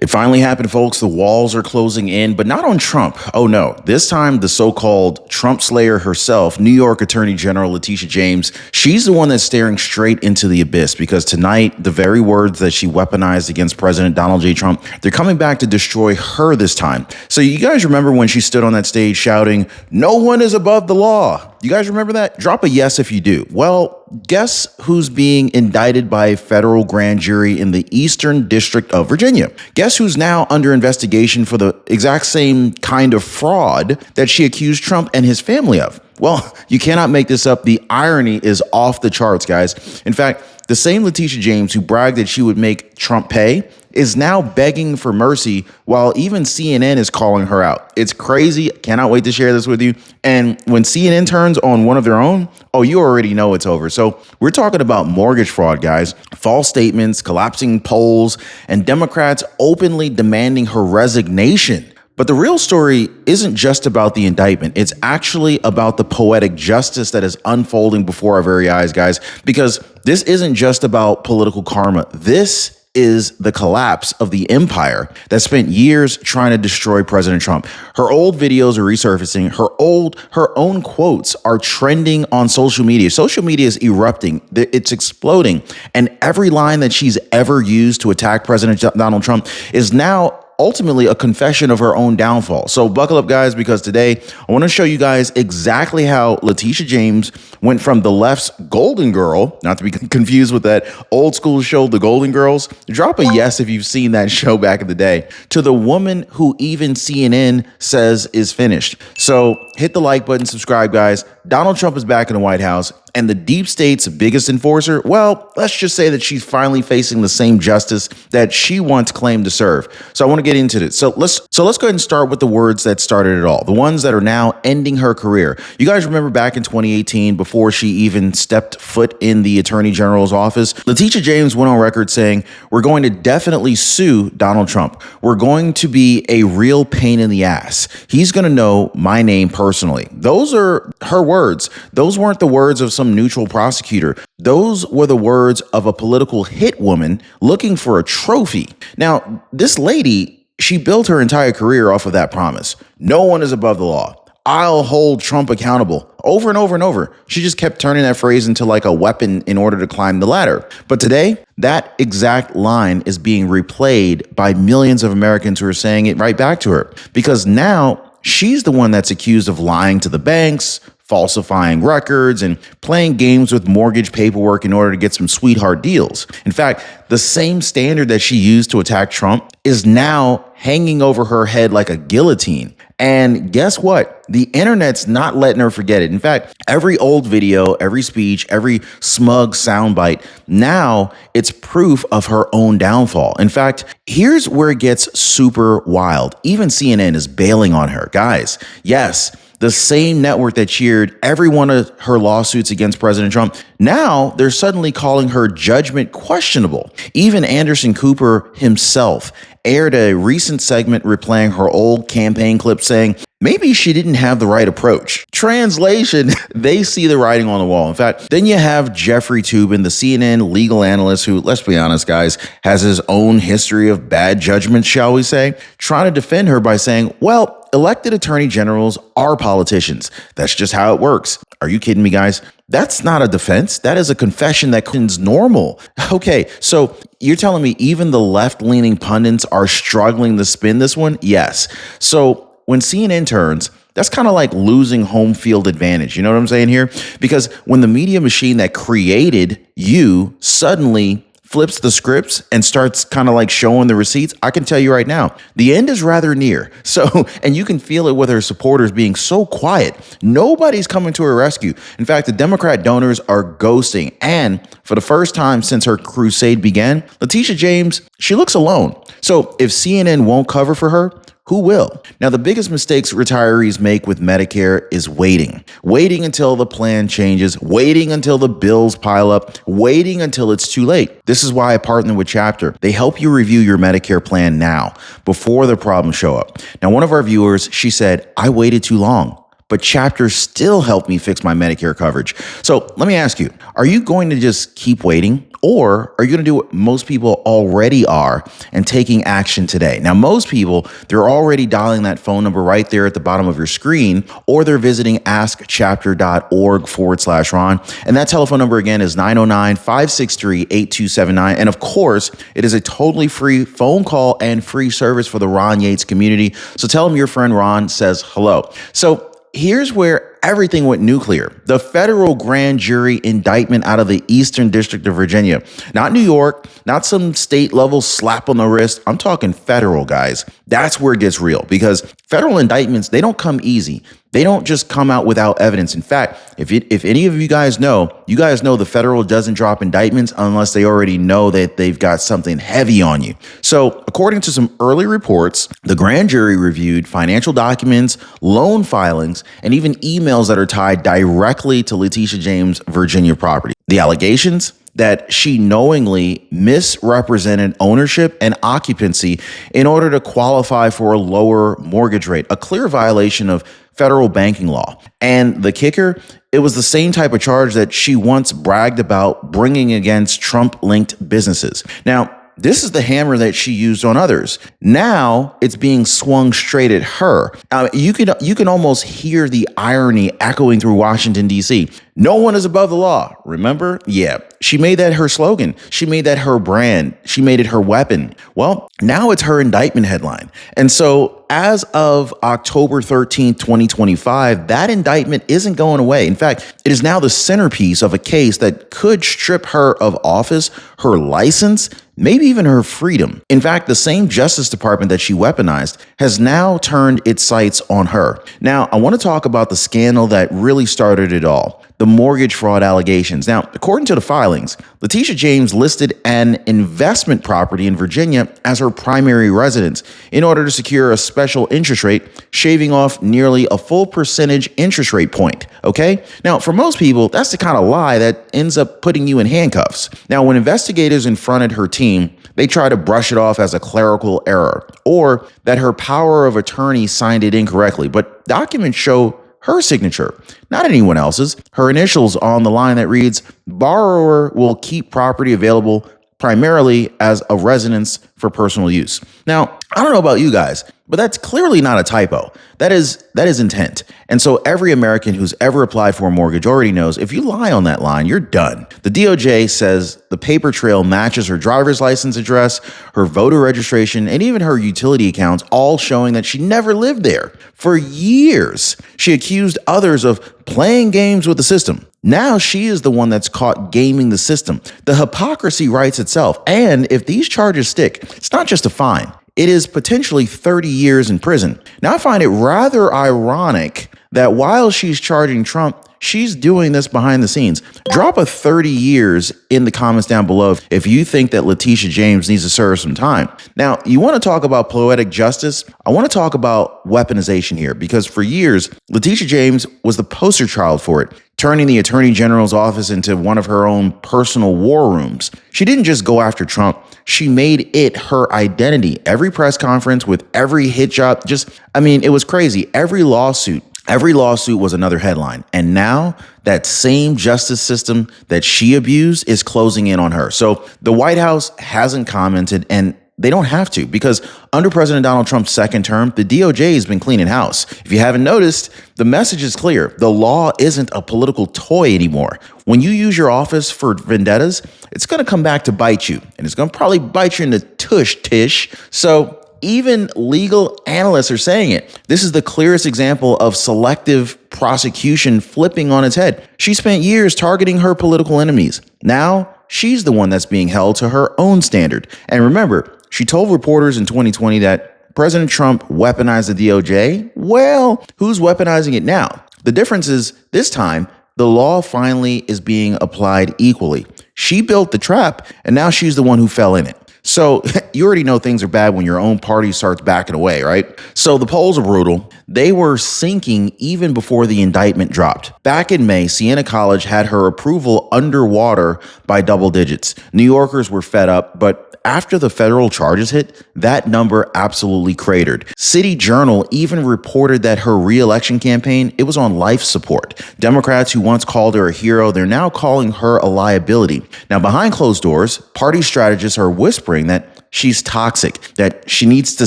It finally happened, folks. The walls are closing in, but not on Trump. Oh no, this time the so-called Trump slayer herself, New York Attorney General Letitia James, she's the one that's staring straight into the abyss because tonight, the very words that she weaponized against President Donald J. Trump, they're coming back to destroy her this time. So you guys remember when she stood on that stage shouting, "No one is above the law"? You guys remember that? Drop a yes if you do. Well, guess who's being indicted by a federal grand jury in the Eastern District of Virginia? Guess who's now under investigation for the exact same kind of fraud that she accused Trump and his family of? Well, you cannot make this up. The irony is off the charts, guys. In fact, the same Letitia James who bragged that she would make Trump pay is now begging for mercy while even CNN is calling her out. It's crazy. Cannot wait to share this with you. And when CNN turns on one of their own, oh, you already know it's over. So we're talking about mortgage fraud, guys. False statements, collapsing polls, and Democrats openly demanding her resignation. But the real story isn't just about the indictment. It's actually about the poetic justice that is unfolding before our very eyes, guys, because this isn't just about political karma. This is the collapse of the empire that spent years trying to destroy President Trump. Her old videos are resurfacing. Her own quotes are trending on social media. Social media is erupting. It's exploding. And every line that she's ever used to attack President Donald Trump is now ultimately a confession of her own downfall. So buckle up, guys, because today I want to show you guys exactly how Letitia James went from the left's Golden Girl, not to be confused with that old school show, The Golden Girls. Drop a yes if you've seen that show back in the day, to the woman who even CNN says is finished. So hit the like button, subscribe, guys. Donald Trump is back in the White House, and the deep state's biggest enforcer, well, let's just say that she's finally facing the same justice that she once claimed to serve. So I want to get into this. So let's go ahead and start with the words that started it all, the ones that are now ending her career. You guys remember back in 2018, before she even stepped foot in the Attorney General's office, Letitia James went on record saying, "We're going to definitely sue Donald Trump. We're going to be a real pain in the ass. He's going to know my name personally." Those are her words. Those weren't the words of some neutral prosecutor. Those were the words of a political hit woman looking for a trophy. Now, this lady, she built her entire career off of that promise. No one is above the law. I'll hold Trump accountable. Over and over and over. She just kept turning that phrase into like a weapon in order to climb the ladder. But today, that exact line is being replayed by millions of Americans who are saying it right back to her. Because now she's the one that's accused of lying to the banks, falsifying records, and playing games with mortgage paperwork in order to get some sweetheart deals. In fact, the same standard that she used to attack Trump is now hanging over her head like a guillotine. And guess what? The internet's not letting her forget it. In fact, every old video, every speech, every smug soundbite, now it's proof of her own downfall. In fact, here's where it gets super wild. Even CNN is bailing on her. Guys, yes, the same network that cheered every one of her lawsuits against President Trump, now they're suddenly calling her judgment questionable. Even Anderson Cooper himself aired a recent segment replaying her old campaign clip saying, maybe she didn't have the right approach. Translation, they see the writing on the wall. In fact, then you have Jeffrey Toobin, the CNN legal analyst who, let's be honest, guys, has his own history of bad judgment, shall we say, trying to defend her by saying, well, elected attorney generals are politicians. That's just how it works. Are you kidding me, guys? That's not a defense. That is a confession that is normal. Okay, so you're telling me even the left-leaning pundits are struggling to spin this one? Yes. So when CNN turns, that's kind of like losing home field advantage. You know what I'm saying here? Because when the media machine that created you suddenly flips the scripts and starts kind of like showing the receipts, I can tell you right now, the end is rather near. So, and you can feel it with her supporters being so quiet. Nobody's coming to her rescue. In fact, the Democrat donors are ghosting. And for the first time since her crusade began, Letitia James, she looks alone. So if CNN won't cover for her, who will? Now, the biggest mistakes retirees make with Medicare is waiting. Waiting until the plan changes, waiting until the bills pile up, waiting until it's too late. This is why I partner with Chapter. They help you review your Medicare plan now, before the problems show up. Now, one of our viewers, she said, I waited too long. but chapters still help me fix my Medicare coverage. So let me ask you, are you going to just keep waiting? Or are you going to do what most people already are and taking action today? Now, most people, they're already dialing that phone number right there at the bottom of your screen, or they're visiting askchapter.org/Ron. And that telephone number again is 909-563-8279. And of course, it is a totally free phone call and free service for the Ron Yates community. So tell them your friend Ron says hello. So here's where everything went nuclear. The federal grand jury indictment out of the Eastern District of Virginia, not New York, not some state level slap on the wrist. I'm talking federal, guys. That's where it gets real, because federal indictments, they don't come easy. They don't just come out without evidence. In fact, if any of you guys know the federal doesn't drop indictments unless they already know that they've got something heavy on you. So according to some early reports, the grand jury reviewed financial documents, loan filings, and even emails that are tied directly to Letitia James' Virginia property. The allegations? That she knowingly misrepresented ownership and occupancy in order to qualify for a lower mortgage rate, a clear violation of federal banking law. And the kicker, it was the same type of charge that she once bragged about bringing against Trump-linked businesses. Now, this is the hammer that she used on others. Now it's being swung straight at her. You can almost hear the irony echoing through Washington, D.C. No one is above the law. Remember? Yeah. She made that her slogan. She made that her brand. She made it her weapon. Well, now it's her indictment headline. And so as of October 13th, 2025, that indictment isn't going away. In fact, it is now the centerpiece of a case that could strip her of office, her license, maybe even her freedom. In fact, the same Justice Department that she weaponized has now turned its sights on her. Now, I want to talk about the scandal that really started it all. The mortgage fraud allegations. Now, according to the filings, Letitia James listed an investment property in Virginia as her primary residence in order to secure a special interest rate, shaving off nearly a full percentage interest rate point. Okay? Now, for most people, that's the kind of lie that ends up putting you in handcuffs. Now, when investigators confronted her team, they try to brush it off as a clerical error or that her power of attorney signed it incorrectly. But documents show her signature, not anyone else's. Her initials on the line that reads, "Borrower will keep property available primarily as a residence for personal use." Now, I don't know about you guys, but that's clearly not a typo. That is intent. And so every American who's ever applied for a mortgage already knows if you lie on that line, you're done. The DOJ says the paper trail matches her driver's license address, her voter registration, and even her utility accounts, all showing that she never lived there. For years, she accused others of playing games with the system. Now she is the one that's caught gaming the system. The hypocrisy writes itself. And if these charges stick, it's not just a fine. It is potentially 30 years in prison. Now, I find it rather ironic that while she's charging Trump, she's doing this behind the scenes. Drop a 30 years in the comments down below if you think that Letitia James needs to serve some time. Now, you want to talk about poetic justice? I want to talk about weaponization here, because for years, Letitia James was the poster child for it, turning the Attorney General's office into one of her own personal war rooms. She didn't just go after Trump. She made it her identity. Every press conference with every hit job, it was crazy. Every lawsuit was another headline. And now that same justice system that she abused is closing in on her. So the White House hasn't commented, and they don't have to, because under President Donald Trump's second term, the DOJ has been cleaning house. If you haven't noticed, the message is clear. The law isn't a political toy anymore. When you use your office for vendettas, it's going to come back to bite you, and it's going to probably bite you in the tush, Tish. So even legal analysts are saying it. This is the clearest example of selective prosecution flipping on its head. She spent years targeting her political enemies. Now she's the one that's being held to her own standard. And remember, she told reporters in 2020 that President Trump weaponized the DOJ. Well, who's weaponizing it now? The difference is this time, the law finally is being applied equally. She built the trap, and now she's the one who fell in it. So you already know things are bad when your own party starts backing away, right? So the polls are brutal. They were sinking even before the indictment dropped. Back in May, Siena College had her approval underwater by double digits. New Yorkers were fed up, but after the federal charges hit, that number absolutely cratered. City Journal even reported that her re-election campaign, it was on life support. Democrats who once called her a hero, they're now calling her a liability. Now, behind closed doors, party strategists are whispering that she's toxic, that she needs to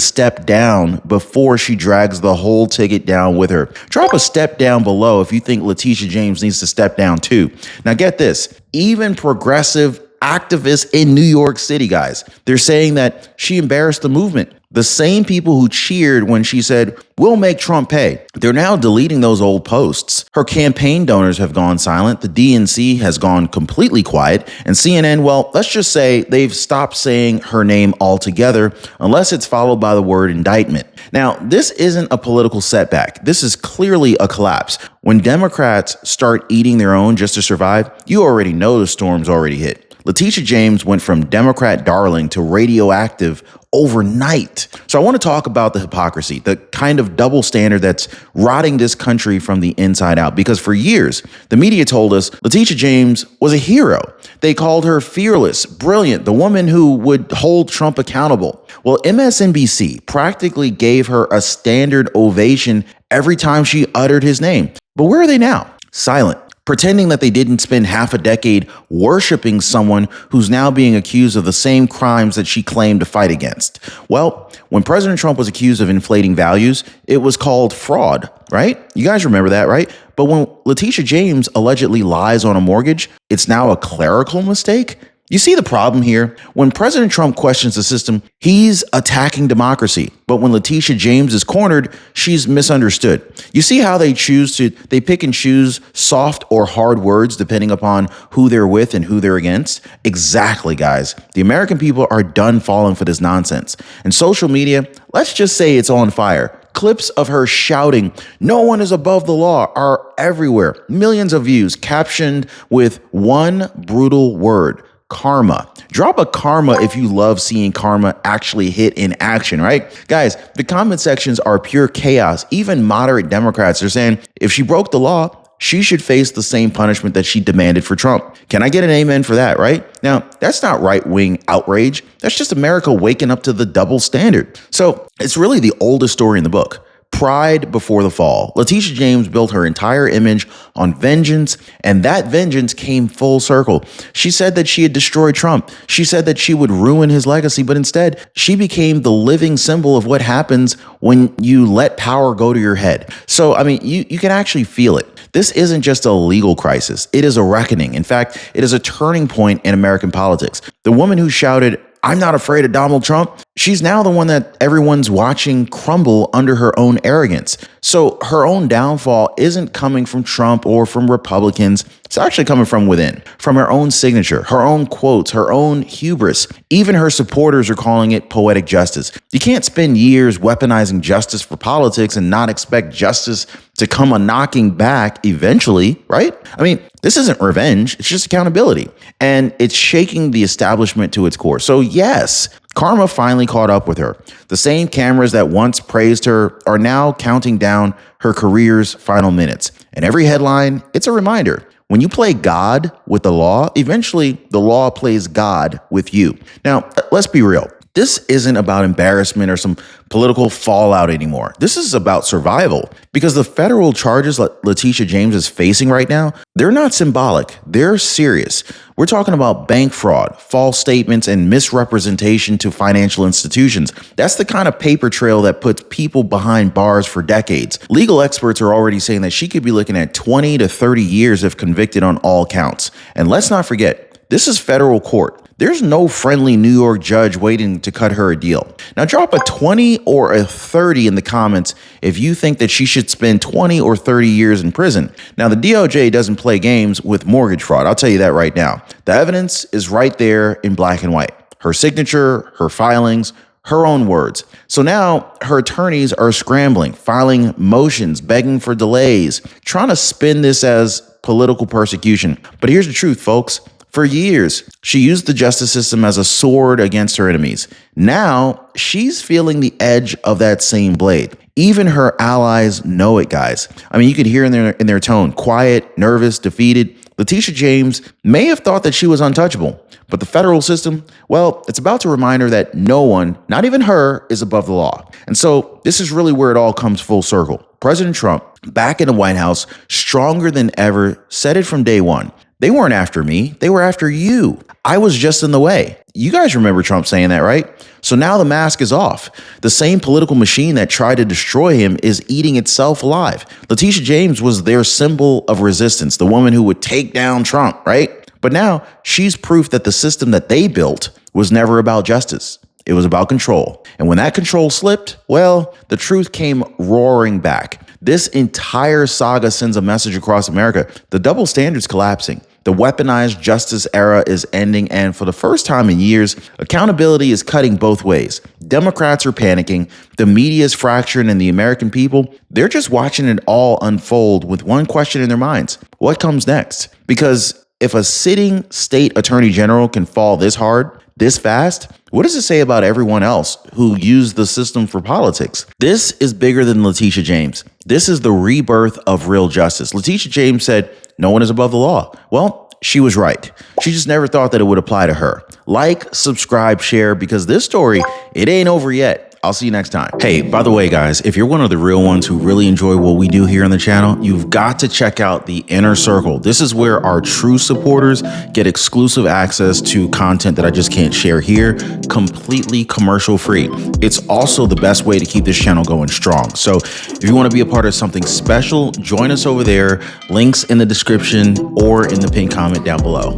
step down before she drags the whole ticket down with her. Drop a step down below if you think Letitia James needs to step down too. Now get this, even progressive activists in New York City, guys, they're saying that she embarrassed the movement. The same people who cheered when she said, "We'll make Trump pay," they're now deleting those old posts. Her campaign donors have gone silent. The DNC has gone completely quiet. And CNN, well, let's just say they've stopped saying her name altogether, unless it's followed by the word indictment. Now, this isn't a political setback. This is clearly a collapse. When Democrats start eating their own just to survive, you already know the storm's already hit. Letitia James went from Democrat darling to radioactive overnight. So I want to talk about the hypocrisy, the kind of double standard that's rotting this country from the inside out. Because for years, the media told us Letitia James was a hero. They called her fearless, brilliant, the woman who would hold Trump accountable. Well, MSNBC practically gave her a standard ovation every time she uttered his name. But where are they now? Silent. Pretending that they didn't spend half a decade worshiping someone who's now being accused of the same crimes that she claimed to fight against. Well, when President Trump was accused of inflating values, it was called fraud, right? You guys remember that, right? But when Letitia James allegedly lies on a mortgage, it's now a clerical mistake? You see the problem here? When President Trump questions the system, he's attacking democracy. But when Letitia James is cornered, she's misunderstood. You see how they pick and choose soft or hard words depending upon who they're with and who they're against? Exactly, guys. The American people are done falling for this nonsense. And social media, let's just say it's on fire. Clips of her shouting, "No one is above the law," are everywhere. Millions of views captioned with one brutal word: karma. Drop a karma if you love seeing karma actually hit in action, right? Guys, the comment sections are pure chaos. Even moderate Democrats are saying if she broke the law, she should face the same punishment that she demanded for Trump. Can I get an amen for that, right? Now, that's not right-wing outrage. That's just America waking up to the double standard. So it's really the oldest story in the book. Pride before the fall. Letitia James built her entire image on vengeance, and that vengeance came full circle. She said that she had destroyed Trump. She said that she would ruin his legacy, but instead, she became the living symbol of what happens when you let power go to your head. So, I mean, you can actually feel it. This isn't just a legal crisis. It is a reckoning. In fact, it is a turning point in American politics. The woman who shouted, "I'm not afraid of Donald Trump," she's now the one that everyone's watching crumble under her own arrogance. So her own downfall isn't coming from Trump or from Republicans. It's actually coming from within, from her own signature, her own quotes, her own hubris. Even her supporters are calling it poetic justice. You can't spend years weaponizing justice for politics and not expect justice to come a knocking back eventually, right? I mean, this isn't revenge. It's just accountability. And it's shaking the establishment to its core. So yes, karma finally caught up with her. The same cameras that once praised her are now counting down her career's final minutes. And every headline, it's a reminder. When you play God with the law, eventually the law plays God with you. Now, let's be real. This isn't about embarrassment or some political fallout anymore. This is about survival, because the federal charges Letitia James is facing right now, they're not symbolic. They're serious. We're talking about bank fraud, false statements, and misrepresentation to financial institutions. That's the kind of paper trail that puts people behind bars for decades. Legal experts are already saying that she could be looking at 20 to 30 years if convicted on all counts. And let's not forget, this is federal court. There's no friendly New York judge waiting to cut her a deal. Now drop a 20 or a 30 in the comments if you think that she should spend 20 or 30 years in prison. Now the DOJ doesn't play games with mortgage fraud. I'll tell you that right now. The evidence is right there in black and white. Her signature, her filings, her own words. So now her attorneys are scrambling, filing motions, begging for delays, trying to spin this as political persecution. But here's the truth, folks. For years, she used the justice system as a sword against her enemies. Now, she's feeling the edge of that same blade. Even her allies know it, guys. I mean, you could hear in their tone, quiet, nervous, defeated. Letitia James may have thought that she was untouchable, but the federal system, well, it's about to remind her that no one, not even her, is above the law. And so this is really where it all comes full circle. President Trump, back in the White House, stronger than ever, said it from day one. They weren't after me. They were after you. I was just in the way. You guys remember Trump saying that, right? So now the mask is off. The same political machine that tried to destroy him is eating itself alive. Letitia James was their symbol of resistance, the woman who would take down Trump, right? But now she's proof that the system that they built was never about justice. It was about control. And when that control slipped, well, the truth came roaring back. This entire saga sends a message across America. The double standard's collapsing. The weaponized justice era is ending, and for the first time in years, accountability is cutting both ways. Democrats are panicking, the media is fracturing, and the American people, they're just watching it all unfold with one question in their minds. What comes next? Because if a sitting state attorney general can fall this hard, this fast, what does it say about everyone else who used the system for politics? This is bigger than Letitia James. This is the rebirth of real justice. Letitia James said, no one is above the law. Well, she was right. She just never thought that it would apply to her. Like, subscribe, share, because this story, it ain't over yet. I'll see you next time. Hey, by the way, guys, if you're one of the real ones who really enjoy what we do here on the channel, you've got to check out the Inner Circle. This is where our true supporters get exclusive access to content that I just can't share here, completely commercial free. It's also the best way to keep this channel going strong. So if you want to be a part of something special, join us over there. Links in the description or in the pinned comment down below.